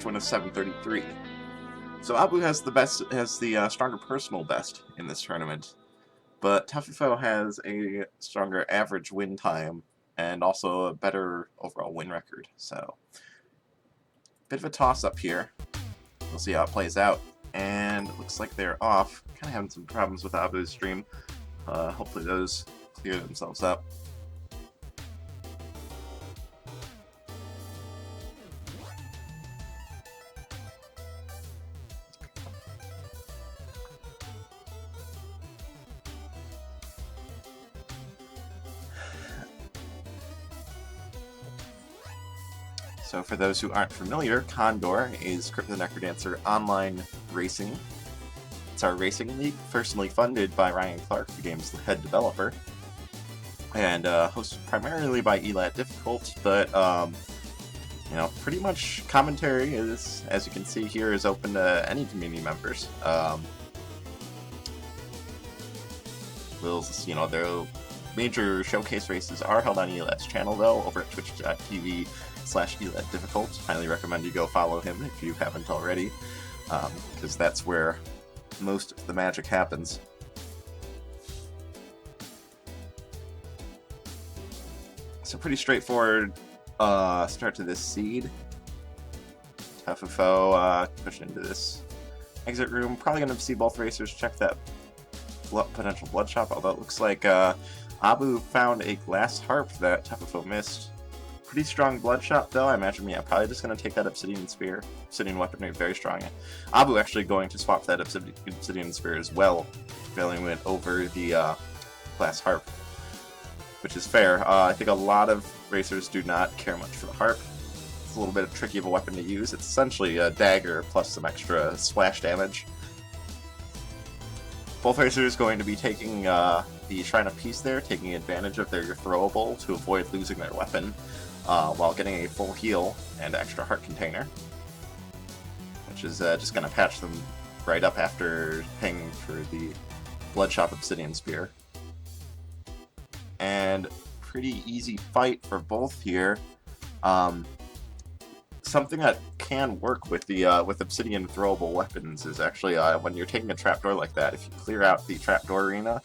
one of 733. So Abu has the stronger personal best in this tournament, but Tufwfo has a stronger average win time and also a better overall win record. So, bit of a toss-up here. We'll see how it plays out. And it looks like they're off. Kind of having some problems with Abu's stream. Hopefully those clear themselves up. So for those who aren't familiar, CoNDOR is Crypt of the Necrodancer online racing. It's our racing league, personally funded by Ryan Clark, the game's head developer, and hosted primarily by Elat Difficult, but you know, pretty much commentary is, as you can see here, is open to any community members. You know, their major showcase races are held on Elat's channel, though, over at twitch.tv/Elat Difficult. Highly recommend you go follow him if you haven't already, because that's where most of the magic happens. So pretty straightforward start to this seed. Tufwfo push into this exit room. Probably going to see both racers check that potential blood shop, although it looks like Abu found a glass harp that Tufwfo missed. Pretty strong blood shot, though. I imagine, yeah, probably just going to take that obsidian spear. Obsidian weaponry, very strong. Abu actually going to swap that obsidian spear as well, failing it over the glass harp, which is fair. I think a lot of racers do not care much for the harp. It's a little bit tricky of a weapon to use. It's essentially a dagger plus some extra splash damage. Both racers going to be taking the Shrine of Peace there, taking advantage of their throwable to avoid losing their weapon, while getting a full heal and extra heart container, which is just going to patch them right up after paying for the Bloodshot Obsidian Spear. And pretty easy fight for both here. Something that can work with the obsidian throwable weapons is actually when you're taking a trapdoor like that, if you clear out the trapdoor arena,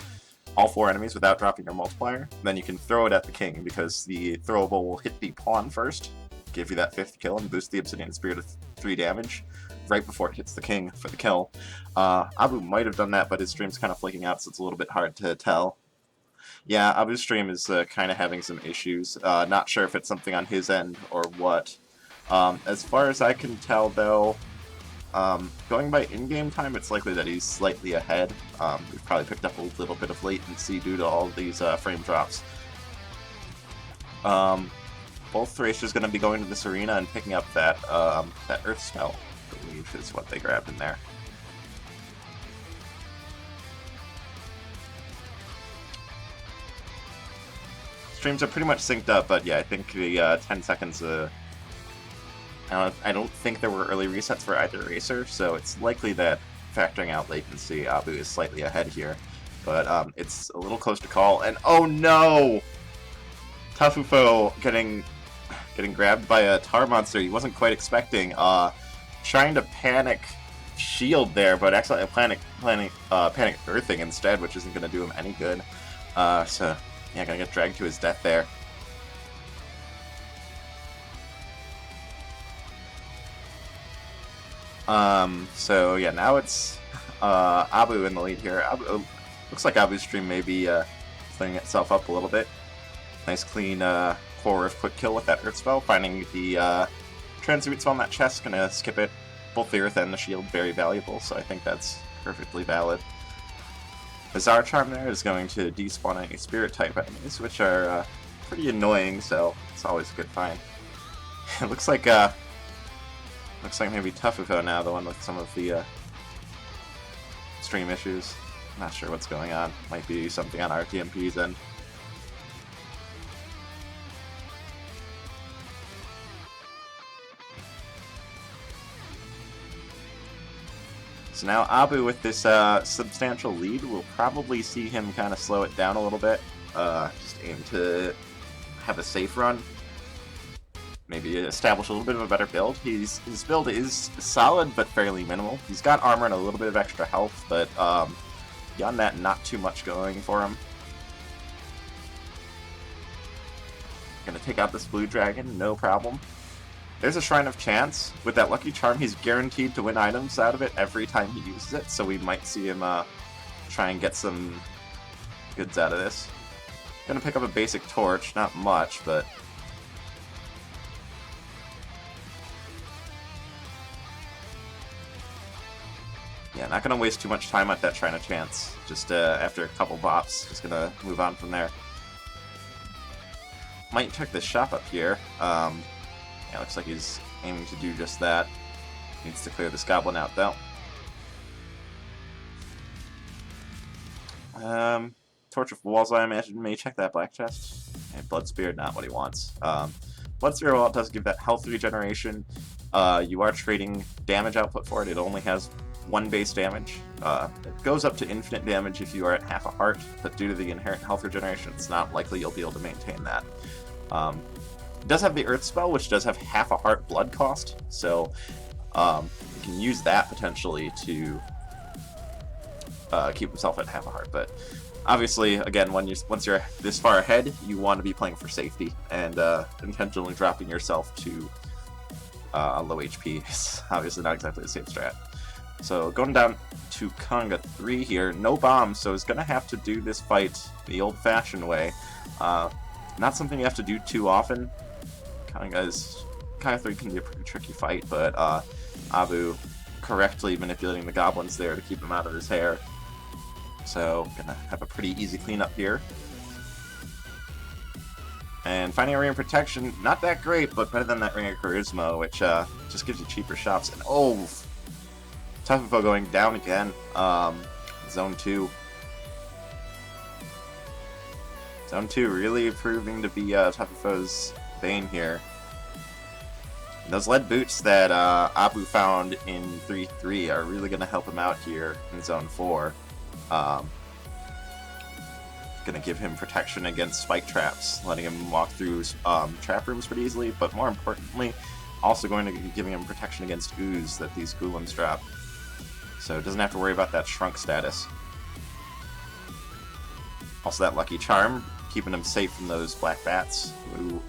all 4 enemies without dropping your multiplier, then you can throw it at the king, because the throwable will hit the pawn first, give you that 5th kill, and boost the obsidian spear to 3 damage right before it hits the king for the kill. Abu might have done that, but his stream's kind of flicking out, so it's a little bit hard to tell. Yeah, Abu's stream is kind of having some issues. Not sure if it's something on his end or what. As far as I can tell, though, going by in-game time, it's likely that he's slightly ahead. We've probably picked up a little bit of latency due to all these frame drops. Both racers going to be going to this arena and picking up that Earth Spell, I believe is what they grabbed in there. Streams are pretty much synced up, but yeah, I think the 10 seconds... I don't think there were early resets for either racer, so it's likely that, factoring out latency, Abu is slightly ahead here. But it's a little close to call, and oh no! Tufwfo getting grabbed by a tar monster he wasn't quite expecting. Trying to panic shield there, but actually panic earthing instead, which isn't going to do him any good. So yeah, gonna get dragged to his death there. So yeah, now it's Abu in the lead here. Looks like Abu's stream may be cleaning itself up a little bit. Nice clean core of quick kill with that Earth Spell, finding the Transmute Spell in that chest, gonna skip it. Both the Earth and the Shield very valuable, so I think that's perfectly valid. Bizarre Charm there is going to despawn any Spirit type enemies, which are pretty annoying, so it's always a good find. It looks like maybe Tufwfo now, the one with some of the stream issues. Not sure what's going on. Might be something on RTMP's end. So now Abu with this substantial lead, we'll probably see him kind of slow it down a little bit. Just aim to have a safe run. maybe establish a little bit of a better build. His build is solid but fairly minimal. He's got armor and a little bit of extra health, but beyond that, not too much going for him. Gonna take out this blue dragon, no problem. There's a Shrine of Chance. With that Lucky Charm, he's guaranteed to win items out of it every time he uses it, so we might see him try and get some goods out of this. Gonna pick up a basic torch, not much, but... yeah, not gonna waste too much time at that Shrine of Chance. Just after a couple bops, just gonna move on from there. Might check this shop up here. Yeah, looks like he's aiming to do just that. Needs to clear this goblin out, though. Tufwfo, I imagine, may check that black chest. And Blood Spear, not what he wants. Blood Spear, while it does give that health regeneration, you are trading damage output for it. It only has 1 base damage. It goes up to infinite damage if you are at half a heart, but due to the inherent health regeneration, it's not likely you'll be able to maintain that. It does have the Earth Spell, which does have half a heart blood cost, so you can use that potentially to keep himself at half a heart. But obviously, again, once you're this far ahead, you want to be playing for safety, and intentionally dropping yourself to low HP is obviously not exactly the safe strat. So going down to Conga 3 here, no bombs, so he's going to have to do this fight the old-fashioned way. Not something you have to do too often. Conga 3 can be a pretty tricky fight, but Abu correctly manipulating the goblins there to keep him out of his hair. So gonna have a pretty easy cleanup here. And finding a ring of protection, not that great, but better than that ring of charisma, which just gives you cheaper shots. And oh, Tufwfo going down again. Zone 2. Zone 2 really proving to be Tufwfo's bane here. And those lead boots that Abu found in 3-3 are really going to help him out here in Zone 4. Going to give him protection against spike traps, letting him walk through trap rooms pretty easily, but more importantly, also going to be giving him protection against ooze that these golems drop. So doesn't have to worry about that shrunk status. Also that Lucky Charm, keeping him safe from those black bats, who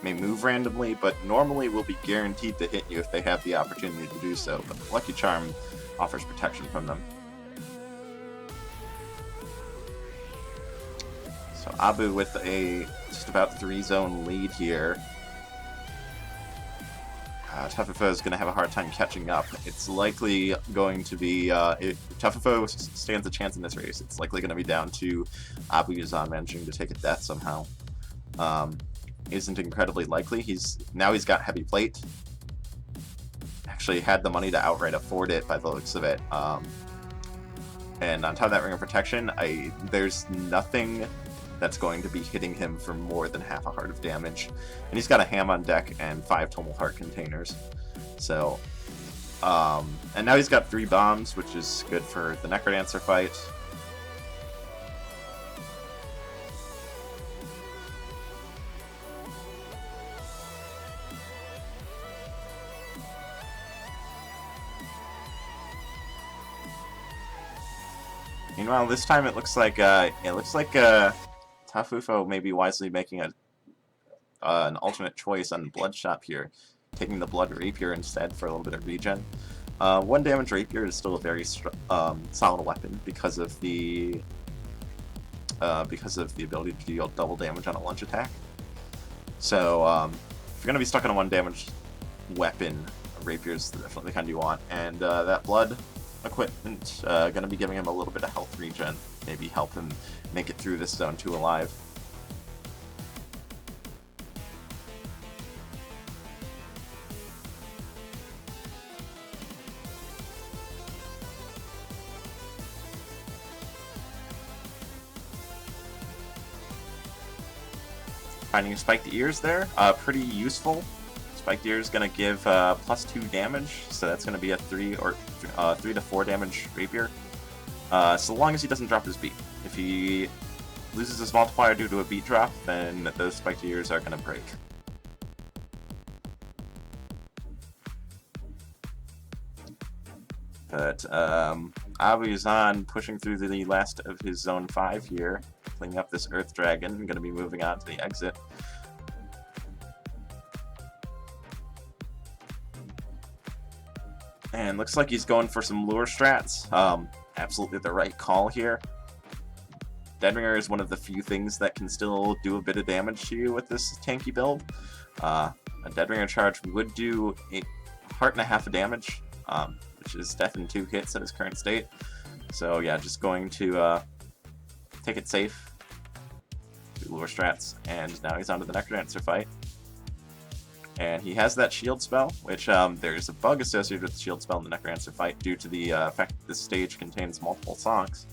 may move randomly, but normally will be guaranteed to hit you if they have the opportunity to do so. But the Lucky Charm offers protection from them. So Abu with a just about 3-zone lead here. Tufwfo is going to have a hard time catching up. It's likely going to be, if Tufwfo stands a chance in this race, it's likely going to be down to Abuyazan managing to take a death somehow. Isn't incredibly likely. Now he's got heavy plate. Actually had the money to outright afford it by the looks of it. And on top of that ring of protection, there's nothing that's going to be hitting him for more than half a heart of damage. And he's got a ham on deck and 5 Tumble Heart containers. So, and now he's got 3 bombs, which is good for the Necrodancer fight. Meanwhile, this time it looks like Tufwfo may be wisely making an alternate choice on Bloodshot here, taking the Blood Rapier instead for a little bit of regen. 1 damage Rapier is still a very solid weapon because of the ability to deal double damage on a lunge attack. So if you're going to be stuck on a 1 damage weapon, a Rapier is definitely the kind you want. And that Blood equipment going to be giving him a little bit of health regen, maybe help him make it through this Zone 2 alive. Finding spiked ears there, pretty useful. Spiked ear is going to give +2 damage, so that's going to be a 3 to 4 damage rapier. So long as he doesn't drop his beat. If he loses his multiplier due to a beat drop, then those spiked ears are going to break. But Abuyazan pushing through the last of his Zone 5 here, cleaning up this Earth Dragon, going to be moving on to the exit. And looks like he's going for some lure strats. Absolutely the right call here. Deadringer is one of the few things that can still do a bit of damage to you with this tanky build. A Deadringer charge would do a heart and a half of damage, which is death in 2 hits at his current state. So yeah, just going to take it safe, do lure strats, and now he's on to the Necrodancer fight. And he has that shield spell, which there's a bug associated with the shield spell in the Necrodancer fight due to the fact that this stage contains multiple songs.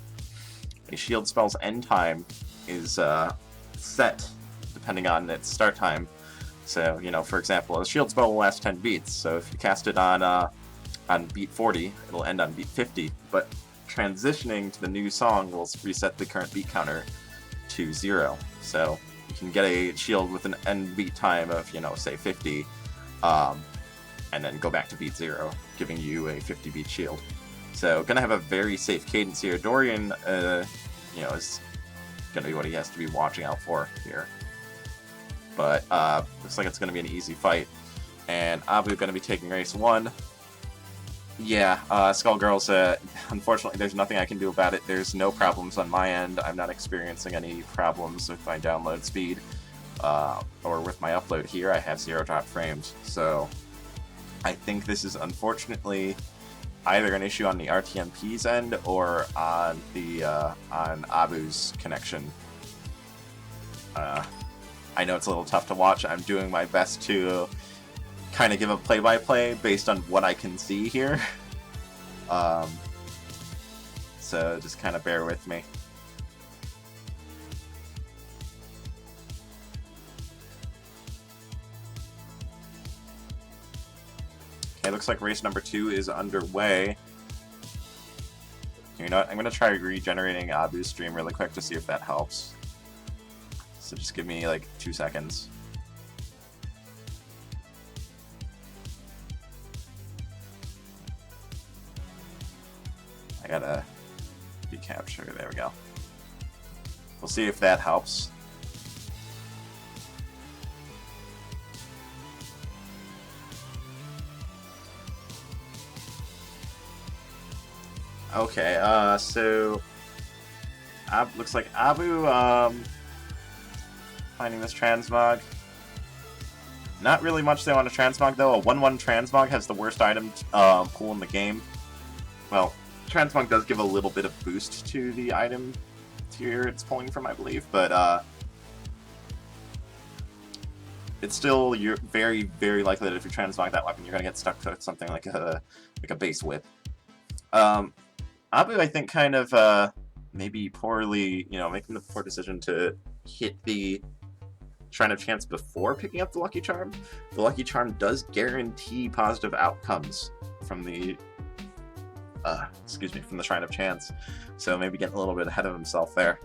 A shield spell's end time is set depending on its start time. So, you know, for example, a shield spell will last 10 beats, so if you cast it on beat 40, it'll end on beat 50, but transitioning to the new song will reset the current beat counter to 0. So you can get a shield with an end beat time of, you know, say 50, and then go back to beat 0, giving you a 50 beat shield. So gonna have a very safe cadence here. Dorian, you know, is gonna be what he has to be watching out for here. But looks like it's gonna be an easy fight. And Abu gonna be taking race 1. Yeah, Skullgirls, unfortunately there's nothing I can do about it. There's no problems on my end. I'm not experiencing any problems with my download speed or with my upload here. I have 0 drop frames. So I think this is unfortunately either an issue on the RTMP's end or on the on Abu's connection. I know it's a little tough to watch. I'm doing my best to kind of give a play-by-play based on what I can see here. So just kind of bear with me. Okay, looks like race number 2 is underway. You know what? I'm going to try regenerating Abu's stream really quick to see if that helps. So just give me like 2 seconds. I gotta recapture. There we go. We'll see if that helps. Okay, so looks like Abu finding this transmog. Not really much they want to transmog though. A 1/1 transmog has the worst item pool in the game. Well, transmog does give a little bit of boost to the item tier it's pulling from, I believe, but it's still very, very likely that if you transmog that weapon, you're gonna get stuck to something like a base whip. Abu, I think, kind of maybe poorly, you know, making the poor decision to hit the Shrine of Chance before picking up the Lucky Charm. The Lucky Charm does guarantee positive outcomes from the from the Shrine of Chance, so maybe getting a little bit ahead of himself there.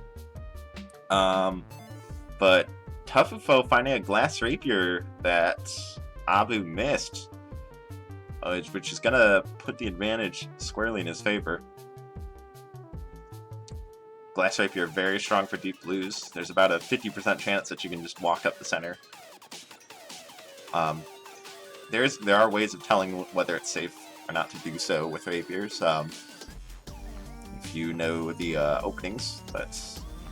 But Tufwfo finding a glass rapier that Abu missed, which is gonna put the advantage squarely in his favor. Glass rapier very strong for deep blues. There's about a 50% chance that you can just walk up the center. There are ways of telling whether it's safe or not to do so with rapiers. If you know the openings, but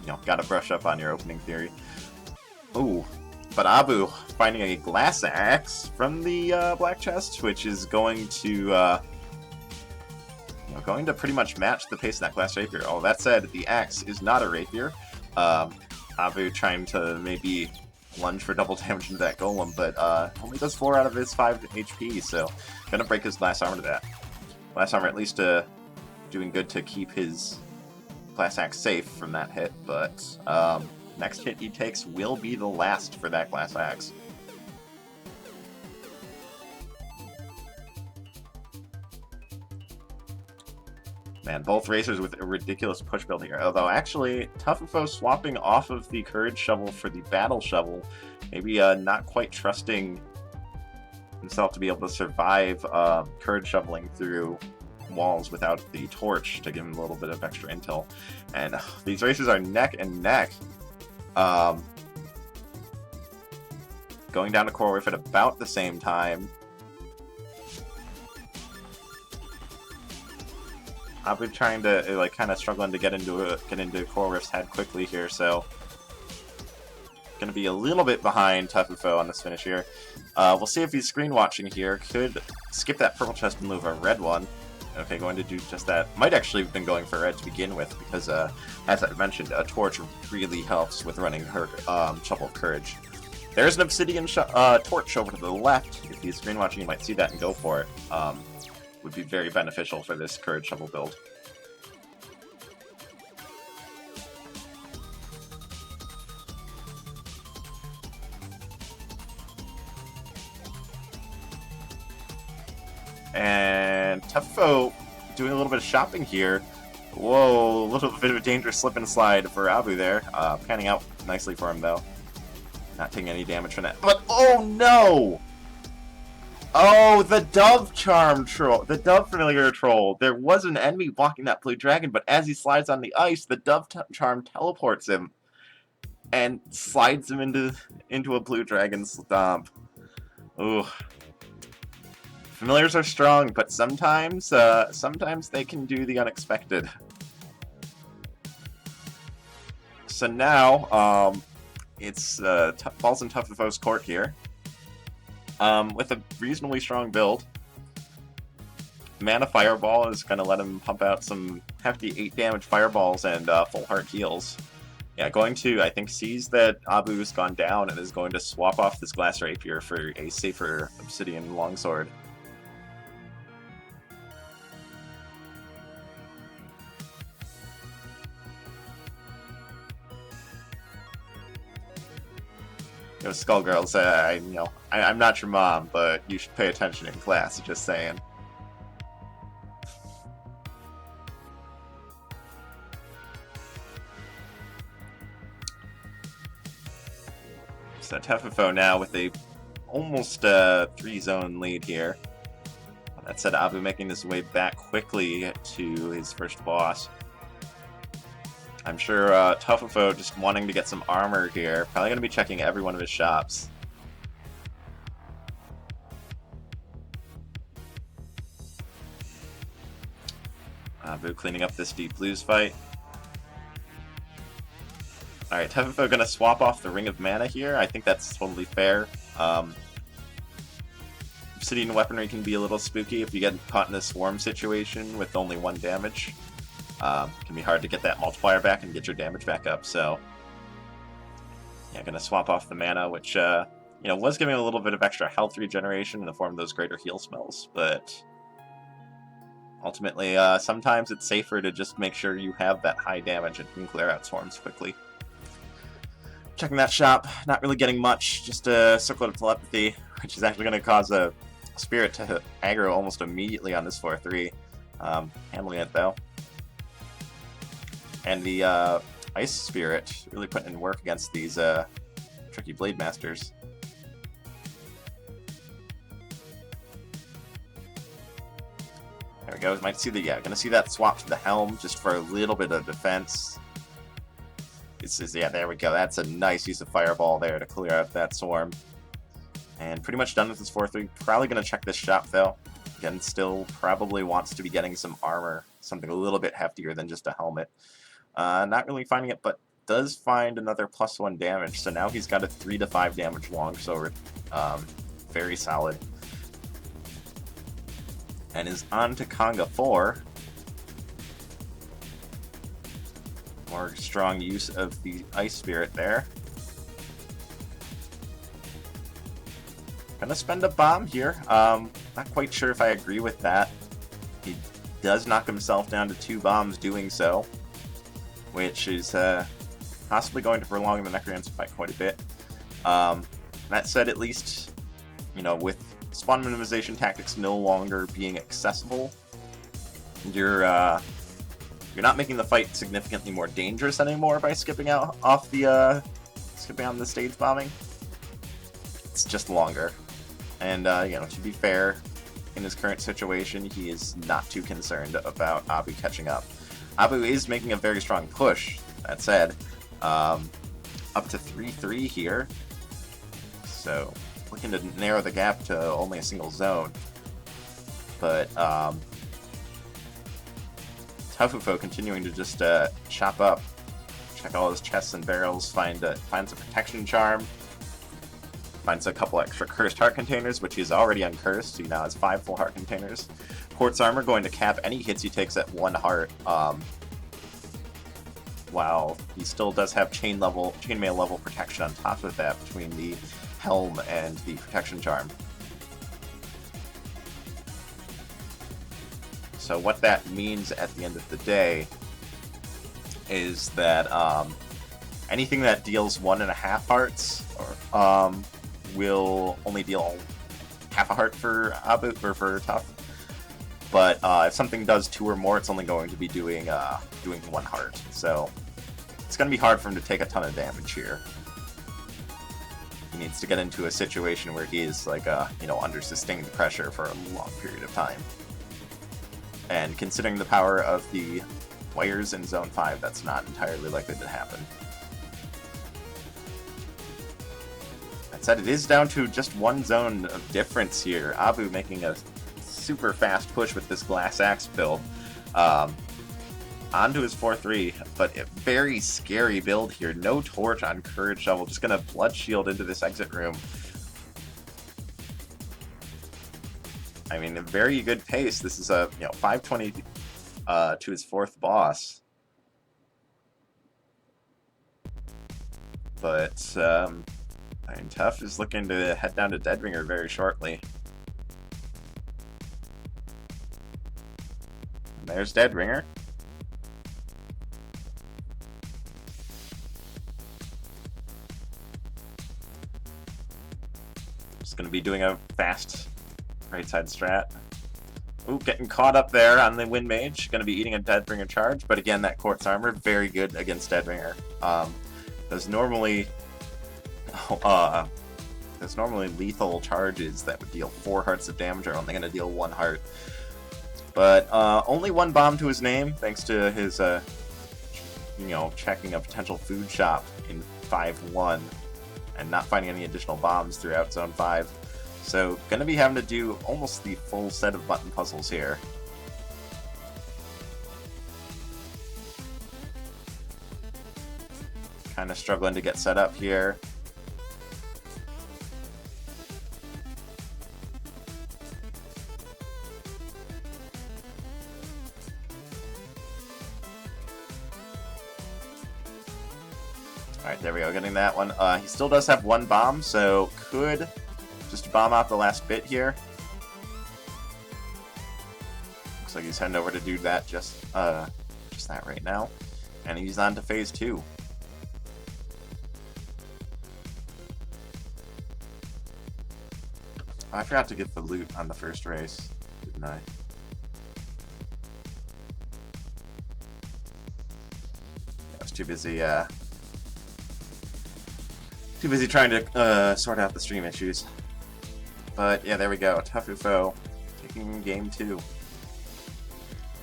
you know, gotta brush up on your opening theory. Ooh, but Abu finding a glass axe from the black chest, which is going to going to pretty much match the pace of that glass rapier. Oh, that said, the axe is not a rapier. Abu trying to maybe lunge for double damage into that golem, but only does 4 out of his 5 HP, so gonna break his glass armor to that. Glass armor at least doing good to keep his glass axe safe from that hit, but next hit he takes will be the last for that glass axe. Man, both racers with a ridiculous push build here. Although, actually, Tufwfo swapping off of the Courage Shovel for the Battle Shovel. Maybe not quite trusting himself to be able to survive Courage Shoveling through walls without the torch to give him a little bit of extra intel. And these races are neck and neck. Going down to Coral Reef at about the same time. I've been trying to, like, kind of struggling to get into Coral Reef's head quickly here, so going to be a little bit behind Tufwfo on this finish here. We'll see if he's screen watching here. Could skip that purple chest and move a red one. Okay, going to do just that. Might actually have been going for red to begin with, because, as I mentioned, a torch really helps with running her Shovel of Courage. There's an obsidian torch over to the left. If he's screen watching, you might see that and go for it. Would be very beneficial for this Courage Shovel build. And Tufwfo doing a little bit of shopping here. Whoa, a little bit of a dangerous slip and slide for Abu there. Panning out nicely for him, though. Not taking any damage from that. But, oh no! Oh, the Dove Charm troll. The Dove Familiar troll. There was an enemy blocking that blue dragon, but as he slides on the ice, the Dove Charm teleports him and slides him into a blue dragon stomp. Ooh. Familiars are strong, but sometimes they can do the unexpected. So now, it's Balls in Tufwfo's court here. With a reasonably strong build. Mana Fireball is going to let him pump out some hefty 8 damage fireballs and full heart heals. Yeah, going to, I think, sees that Abu's gone down and is going to swap off this Glass Rapier for a safer Obsidian Longsword. You know, Skullgirls, I'm not your mom, but you should pay attention in class, just saying. So Tufwfo now with a almost 3-zone lead here. That said, Abu making his way back quickly to his first boss. I'm sure Tufwfo just wanting to get some armor here. Probably going to be checking every one of his shops. Abu cleaning up this Deep Blues fight. Alright, Tufwfo going to swap off the Ring of Mana here. I think that's totally fair. Obsidian weaponry can be a little spooky if you get caught in a swarm situation with only 1 damage. It can be hard to get that multiplier back and get your damage back up, so yeah, gonna swap off the mana, which was giving a little bit of extra health regeneration in the form of those greater heal spells, but ultimately, sometimes it's safer to just make sure you have that high damage and can clear out swarms quickly. Checking that shop, not really getting much, just a Circle of Telepathy, which is actually going to cause a Spirit to aggro almost immediately on this 4-3. Handling it, though. And the Ice Spirit really putting in work against these tricky Blade Masters. There we go. Might see gonna see that swap to the Helm just for a little bit of defense. Yeah, there we go. That's a nice use of Fireball there to clear out that swarm. And pretty much done with this 4-3. Probably gonna check this shop though. Again, still probably wants to be getting some armor, something a little bit heftier than just a helmet. Not really finding it, but does find another +1 damage. So now he's got a 3 to 5 damage longsword. Very solid. And is on to Conga 4. More strong use of the Ice Spirit there. Gonna spend a bomb here. Not quite sure if I agree with that. He does knock himself down to 2 bombs doing so, which is possibly going to prolong the Necrodancer fight quite a bit. That said, at least, with spawn minimization tactics no longer being accessible, you're not making the fight significantly more dangerous anymore by skipping on the stage bombing. It's just longer. And, to be fair, in his current situation, he is not too concerned about Abu catching up. Abu is making a very strong push, that said. Up to 3-3 here. So, looking to narrow the gap to only a single zone. But, Tufwfo continuing to just chop up. Check all his chests and barrels, finds a protection charm. Finds a couple extra cursed heart containers, which he's already uncursed. He now has 5 full heart containers. Quartz armor going to cap any hits he takes at 1 heart. While he still does have chainmail level protection on top of that between the helm and the protection charm. So what that means at the end of the day is that anything that deals 1.5 hearts will only deal half a heart for Abu or for Tuf. But if something does 2 or more, it's only going to be doing 1 heart. So it's going to be hard for him to take a ton of damage here. He needs to get into a situation where he is like under sustained pressure for a long period of time. And considering the power of the wires in Zone 5, that's not entirely likely to happen. That said, it is down to just 1 zone of difference here. Abu making a super fast push with this Glass Axe build. Onto his 4-3, but a very scary build here. No torch on Courage Shovel, just gonna Blood Shield into this exit room. I mean, a very good pace. This is a 520 to his 4th boss. But I mean, Tuf is looking to head down to Deadringer very shortly. And there's Deadringer. Just going to be doing a fast right side strat. Ooh, getting caught up there on the Wind Mage. Going to be eating a Deadbringer charge, but again, that Quartz Armor, very good against Deadbringer. There's normally lethal charges that would deal 4 hearts of damage are only going to deal 1 heart. But only 1 bomb to his name, thanks to his, checking a potential food shop in 5-1 and not finding any additional bombs throughout Zone 5. So, gonna be having to do almost the full set of button puzzles here. Kind of struggling to get set up here. Alright, there we go, getting that one. He still does have 1 bomb, so could just bomb out the last bit here. Looks like he's heading over to do that just that right now. And he's on to phase 2. I forgot to get the loot on the first race, didn't I? I was too busy trying to sort out the stream issues. But yeah, there we go. Tufwfo taking game 2.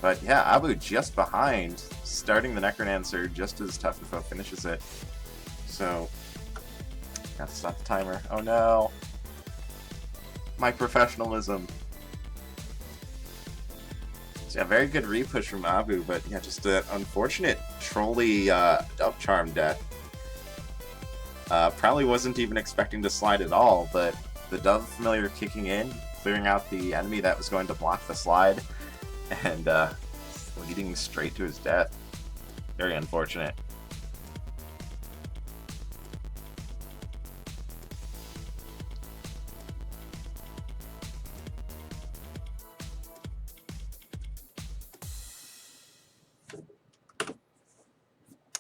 But yeah, Abu just behind, starting the Necromancer just as Tufwfo finishes it. So, got to stop the timer. Oh no! My professionalism. So yeah, very good repush from Abu, but yeah, just an unfortunate trolley Dove Charm death. Probably wasn't even expecting to slide at all, but the Dove Familiar kicking in, clearing out the enemy that was going to block the slide, and leading straight to his death. Very unfortunate.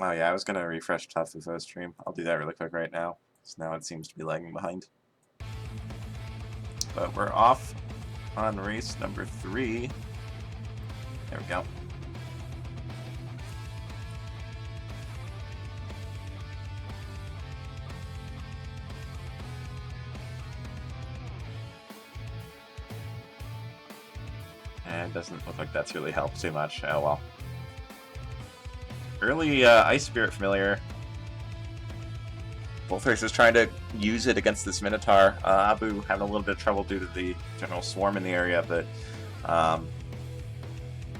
Oh yeah, I was gonna refresh Tufwfo's stream. I'll do that really quick right now, because now it seems to be lagging behind. But we're off on race number 3. There we go. And doesn't look like that's really helped too much. Oh well. Early Ice Spirit Familiar. Both races trying to use it against this Minotaur. Abu having a little bit of trouble due to the general swarm in the area, but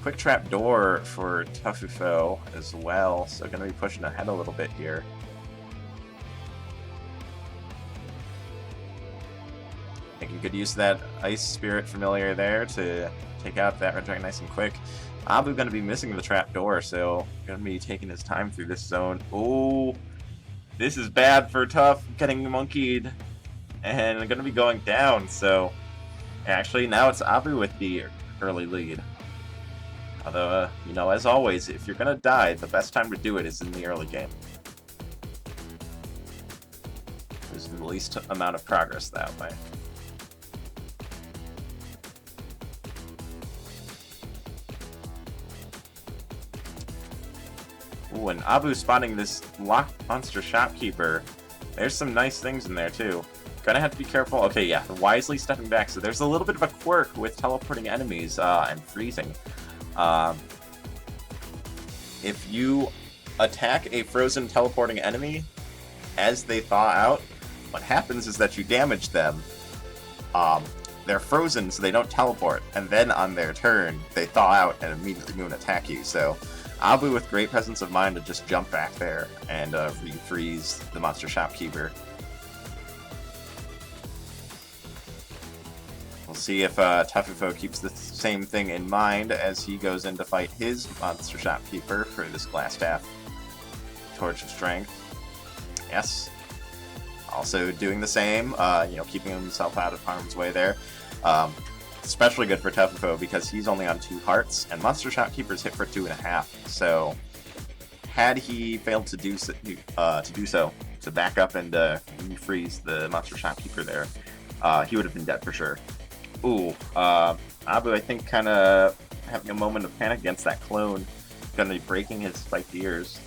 quick trap door for Tufwfo as well, so going to be pushing ahead a little bit here. Making good use of that Ice Spirit Familiar there to take out that Red Dragon nice and quick. Abu going to be missing the trap door, so going to be taking his time through this zone. Oh, this is bad for Tuff, getting monkeyed, and going to be going down. So actually now it's Abu with the early lead. Although, you know, as always, if you're going to die, the best time to do it is in the early game. There's the least amount of progress that way. Ooh, and Abu spotting this locked monster shopkeeper. There's some nice things in there, too. Gonna have to be careful. Okay, yeah, wisely stepping back. So there's a little bit of a quirk with teleporting enemies and freezing. If you attack a frozen teleporting enemy as they thaw out, what happens is that you damage them. They're frozen, so they don't teleport, and then on their turn, they thaw out and immediately move and attack you. So Abu with great presence of mind to just jump back there and refreeze the monster shopkeeper. We'll see if Tufwfo keeps the same thing in mind as he goes in to fight his monster shopkeeper for this glass staff. Torch of Strength. Yes. Also doing the same, you know, keeping himself out of harm's way there. Especially good for Tufwfo because he's only on 2 hearts, and monster shopkeepers hit for 2.5. So, had he failed to do so, to back up and refreeze the monster shopkeeper there, he would have been dead for sure. Ooh, Abu, I think, kind of having a moment of panic against that clone. Going to be breaking his spiked ears.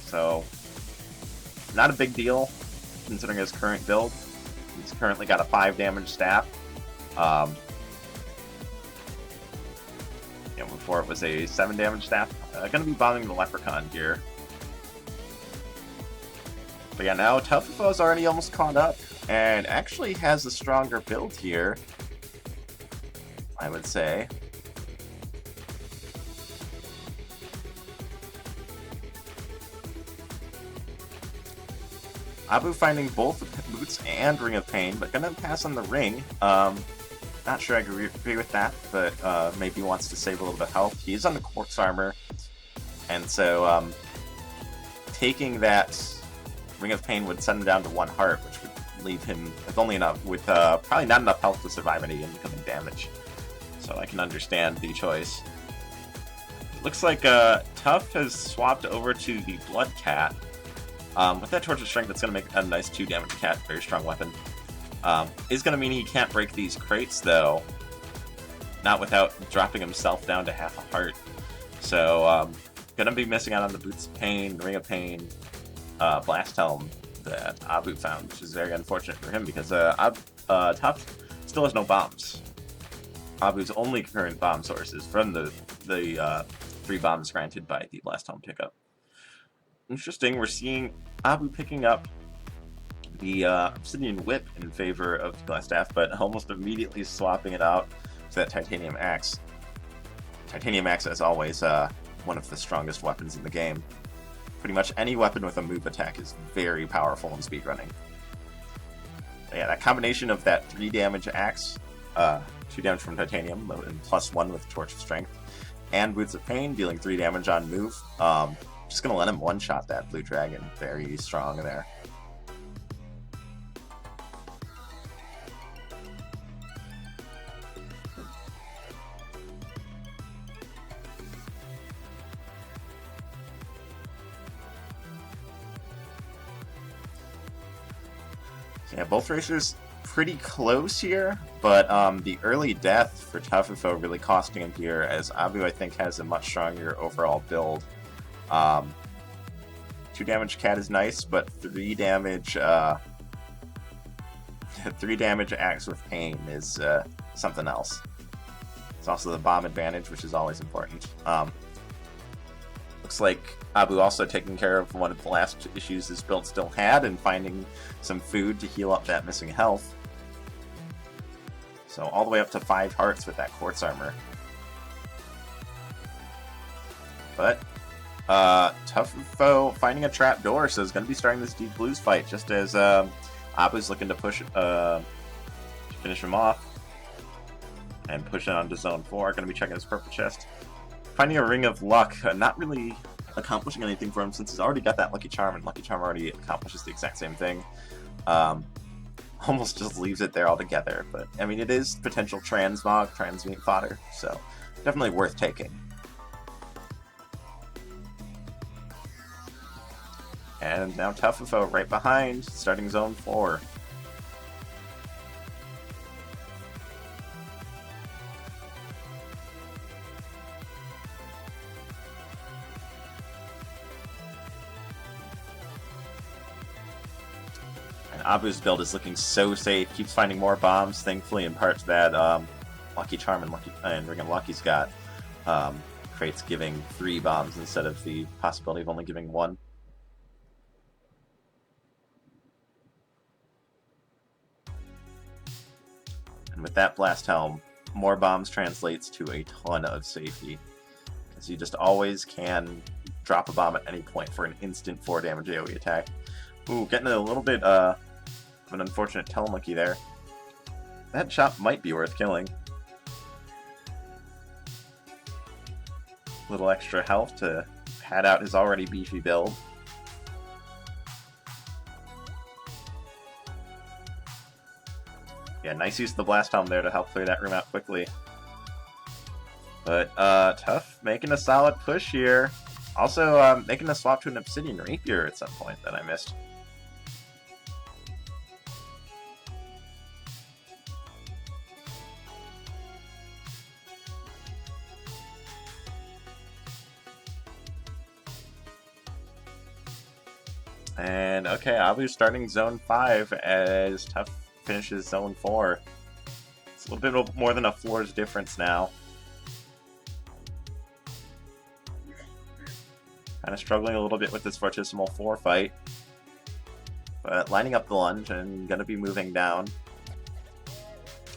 So, not a big deal considering his current build. He's currently got a 5 damage staff. You know, before it was a 7 damage staff. Going to be bombing the Leprechaun here. But yeah, now Tufwfo is already almost caught up, and actually has a stronger build here, I would say. Abu finding both Boots and Ring of Pain, but gonna pass on the Ring. Not sure I agree with that, but maybe wants to save a little bit of health. He is on the Quartz Armor, and so taking that Ring of Pain would send him down to 1 heart, which would leave him with only enough, with probably not enough health to survive any incoming damage. So I can understand the choice. Looks like Tuff has swapped over to the Blood Cat. With that Torch of Strength, that's going to make a nice 2 damage cat, very strong weapon. Is going to mean he can't break these crates, though. Not without dropping himself down to half a heart. So, going to be missing out on the Boots of Pain, Ring of Pain, Blast Helm that Abu found, which is very unfortunate for him because Tuff still has no bombs. Abu's only current bomb source is from the 3 bombs granted by the Blast Helm pickup. Interesting, we're seeing Abu picking up the Obsidian Whip in favor of the Glass Staff, but almost immediately swapping it out to that Titanium Axe. Titanium Axe, as always, one of the strongest weapons in the game. Pretty much any weapon with a move attack is very powerful in speedrunning. Yeah, that combination of that 3 damage Axe, 2 damage from Titanium, and +1 with Torch of Strength, and Boots of Pain, dealing 3 damage on move. Just gonna let him one-shot that Blue Dragon. Very strong there. Yeah, both racers pretty close here, but the early death for Tufwfo really costing him here, as Abu, I think, has a much stronger overall build. 2 damage cat is nice, but 3 damage 3 damage Axe with Pain is something else. It's also the bomb advantage, which is always important. Looks like Abu also taking care of one of the last issues his build still had and finding some food to heal up that missing health. So all the way up to 5 hearts with that quartz armor. But Tufwfo finding a trapdoor, so is going to be starting this Deep Blues fight just as Abu's looking to push to finish him off and push it onto Zone 4. Going to be checking his purple chest. Finding a Ring of Luck, not really accomplishing anything for him since he's already got that Lucky Charm, and Lucky Charm already accomplishes the exact same thing. Almost just leaves it there altogether, but I mean, it is potential transmute fodder, so definitely worth taking. And now Tufwfo right behind, starting Zone 4. Abu's build is looking so safe, keeps finding more bombs, thankfully in part to that Lucky Charm and Ring of Lucky's got crates giving 3 bombs instead of the possibility of only giving 1. And with that Blast Helm, more bombs translates to a ton of safety, because you just always can drop a bomb at any point for an instant 4 damage AoE attack. Ooh, getting a little bit of an unfortunate telemonkey there. That shot might be worth killing. Little extra health to pad out his already beefy build. Yeah, nice use of the Blast Helm there to help clear that room out quickly. But Tuff making a solid push here. Also making a swap to an Obsidian Rapier at some point that I missed. And okay, Abu's starting Zone 5 as Tuff finishes Zone 4. It's a little bit more than a floor's difference now. Kind of struggling a little bit with this Fortissimo 4 fight. But lining up the lunge and going to be moving down.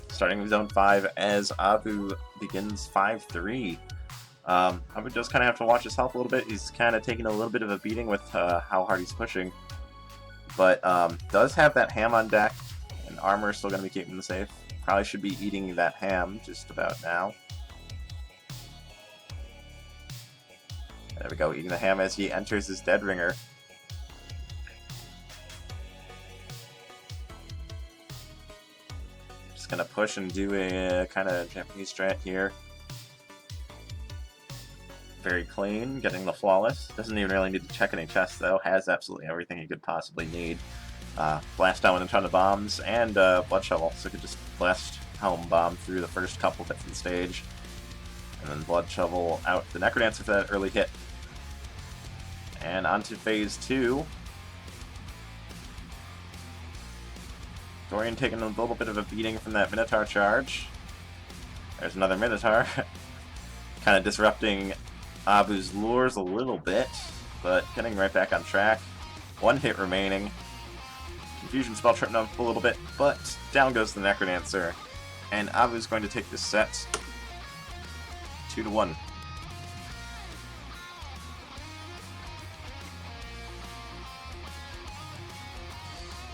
Starting Zone 5 as Abu begins 5-3. Abu does kind of have to watch his health a little bit. He's kind of taking a little bit of a beating with how hard he's pushing. But does have that ham on deck, and armor is still going to be keeping him safe. Probably should be eating that ham just about now. There we go, eating the ham as he enters his Dead Ringer. Just going to push and do a kind of Japanese strat here. Very clean, getting the flawless. Doesn't even really need to check any chests though. Has absolutely everything he could possibly need. Blast down with a ton of bombs and Blood Shovel, so he could just Blast Helm Bomb through the first couple bits of the stage. And then Blood Shovel out the Necrodancer for that early hit. And on to Phase 2. Dorian taking a little bit of a beating from that Minotaur charge. There's another Minotaur. Kind of disrupting Abu's lures a little bit, but getting right back on track. 1 hit remaining. Confusion spell tripping up a little bit, but down goes the Necrodancer. And Abu's going to take this set 2-1.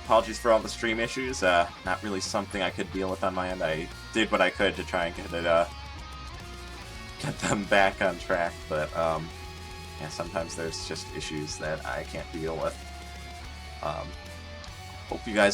Apologies for all the stream issues. Not really something I could deal with on my end. I did what I could to try and get them back on track, but yeah, sometimes there's just issues that I can't deal with. Hope you guys